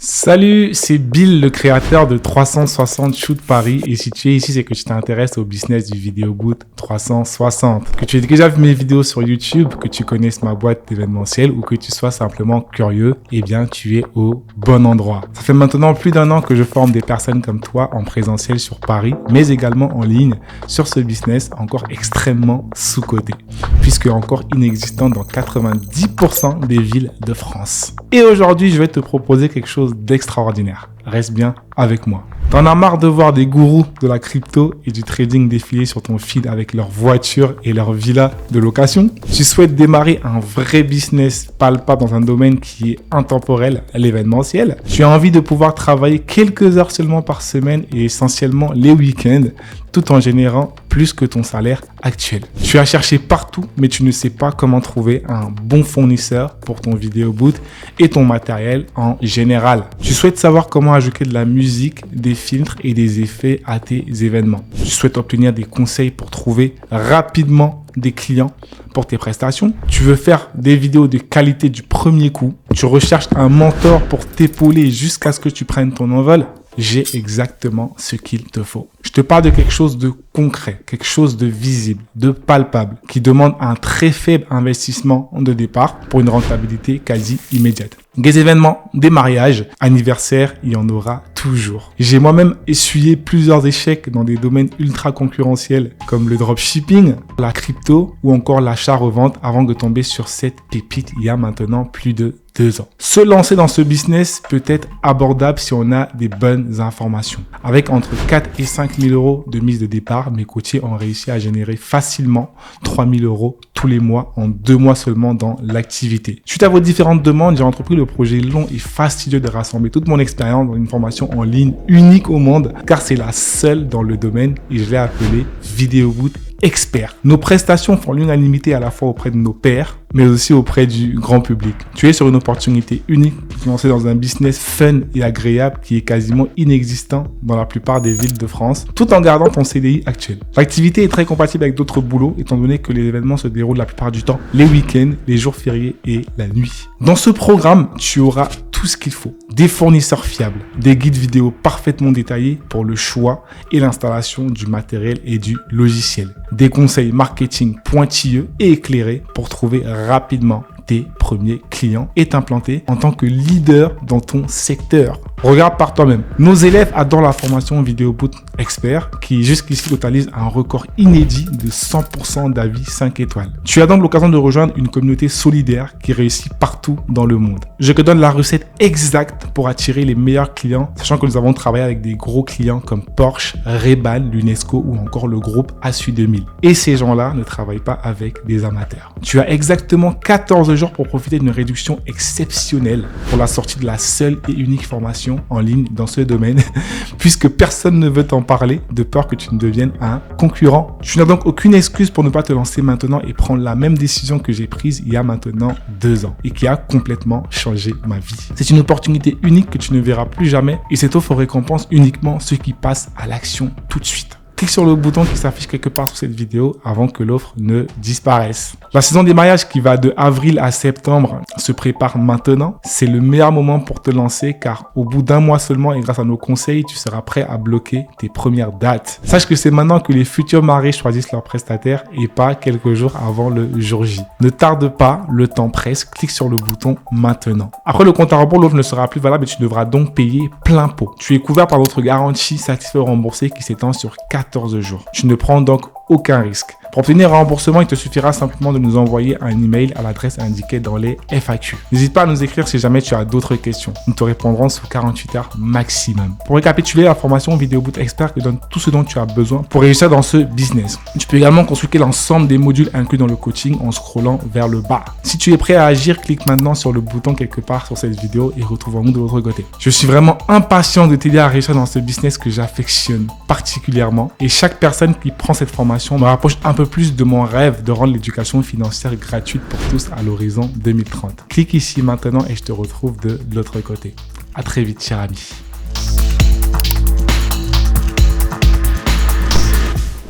Salut, c'est Bill, le créateur de 360 Shoot Paris. Et si tu es ici, c'est que tu t'intéresses au business du Video Boot 360. Que tu aies déjà vu mes vidéos sur YouTube, que tu connaisses ma boîte d'événementiel ou que tu sois simplement curieux, eh bien, tu es au bon endroit. Ça fait maintenant plus d'1 an que je forme des personnes comme toi en présentiel sur Paris, mais également en ligne sur ce business encore extrêmement sous-coté, puisque encore inexistant dans 90% des villes de France. Et aujourd'hui, je vais te proposer quelque chose d'extraordinaire. Reste bien avec moi. T'en as marre de voir des gourous de la crypto et du trading défiler sur ton feed avec leurs voitures et leurs villas de location? Tu souhaites démarrer un vrai business palpable dans un domaine qui est intemporel, l'événementiel? Tu as envie de pouvoir travailler quelques heures seulement par semaine et essentiellement les week-ends, tout en générant plus que ton salaire actuel. Tu as cherché partout, mais tu ne sais pas comment trouver un bon fournisseur pour ton vidéo boot et ton matériel en général. Tu souhaites savoir comment ajouter de la musique, des filtres et des effets à tes événements. Tu souhaites obtenir des conseils pour trouver rapidement des clients pour tes prestations. Tu veux faire des vidéos de qualité du premier coup. Tu recherches un mentor pour t'épauler jusqu'à ce que tu prennes ton envol. J'ai exactement ce qu'il te faut. Je te parle de quelque chose de concret, quelque chose de visible, de palpable, qui demande un très faible investissement de départ pour une rentabilité quasi immédiate. Des événements, des mariages, anniversaires, il y en aura toujours. J'ai moi-même essuyé plusieurs échecs dans des domaines ultra concurrentiels comme le dropshipping, la crypto ou encore l'achat-revente avant de tomber sur cette pépite il y a maintenant plus de 2 ans. Se lancer dans ce business peut être abordable si on a des bonnes informations. Avec entre 4 et 5 000 euros de mise de départ, mes courtiers ont réussi à générer facilement 3 000 euros tous les mois en 2 mois seulement dans l'activité. Suite à vos différentes demandes, j'ai entrepris le projet long et fastidieux de rassembler toute mon expérience dans une formation en ligne unique au monde, car c'est la seule dans le domaine et je l'ai appelée Video Boot Expert. Nos prestations font l'unanimité à la fois auprès de nos pairs, mais aussi auprès du grand public. Tu es sur une opportunité unique pour te lancer dans un business fun et agréable qui est quasiment inexistant dans la plupart des villes de France, tout en gardant ton CDI actuel. L'activité est très compatible avec d'autres boulots, étant donné que les événements se déroulent la plupart du temps les week-ends, les jours fériés et la nuit. Dans ce programme, tu auras tout ce qu'il faut. Des fournisseurs fiables, des guides vidéo parfaitement détaillés pour le choix et l'installation du matériel et du logiciel. Des conseils marketing pointilleux et éclairés pour trouver rapidement tes premiers clients et t'implanter en tant que leader dans ton secteur. Regarde par toi-même. Nos élèves adorent la formation Video Boot Expert qui jusqu'ici totalise un record inédit de 100% d'avis 5 étoiles. Tu as donc l'occasion de rejoindre une communauté solidaire qui réussit partout dans le monde. Je te donne la recette exacte pour attirer les meilleurs clients, sachant que nous avons travaillé avec des gros clients comme Porsche, Ray-Ban, l'UNESCO ou encore le groupe ASU 2000. Et ces gens-là ne travaillent pas avec des amateurs. Tu as exactement 14 jours pour profiter d'une réduction exceptionnelle pour la sortie de la seule et unique formation en ligne dans ce domaine, puisque personne ne veut t'en parler de peur que tu ne deviennes un concurrent. Tu n'as donc aucune excuse pour ne pas te lancer maintenant et prendre la même décision que j'ai prise il y a maintenant 2 ans et qui a complètement changé ma vie. C'est une opportunité unique que tu ne verras plus jamais et cette offre récompense uniquement ceux qui passent à l'action tout de suite. Clique sur le bouton qui s'affiche quelque part sur cette vidéo avant que l'offre ne disparaisse. La saison des mariages qui va de avril à septembre se prépare maintenant. C'est le meilleur moment pour te lancer car au bout d'1 mois seulement et grâce à nos conseils, tu seras prêt à bloquer tes premières dates. Sache que c'est maintenant que les futurs mariés choisissent leurs prestataires et pas quelques jours avant le jour J. Ne tarde pas, le temps presse, clique sur le bouton maintenant. Après le compte à rebours, l'offre ne sera plus valable et tu devras donc payer plein pot. Tu es couvert par notre garantie satisfait remboursé qui s'étend sur 14 jours. Tu ne prends donc aucun risque. Pour obtenir un remboursement, il te suffira simplement de nous envoyer un email à l'adresse indiquée dans les FAQ. N'hésite pas à nous écrire si jamais tu as d'autres questions. Nous te répondrons sous 48 heures maximum. Pour récapituler, la formation Video Boot Expert te donne tout ce dont tu as besoin pour réussir dans ce business. Tu peux également consulter l'ensemble des modules inclus dans le coaching en scrollant vers le bas. Si tu es prêt à agir, clique maintenant sur le bouton quelque part sur cette vidéo et retrouvons-nous de l'autre côté. Je suis vraiment impatient de t'aider à réussir dans ce business que j'affectionne particulièrement et chaque personne qui prend cette formation me rapproche un peu plus de mon rêve de rendre l'éducation financière gratuite pour tous à l'horizon 2030. Clique ici maintenant et je te retrouve de l'autre côté. À très vite, cher ami.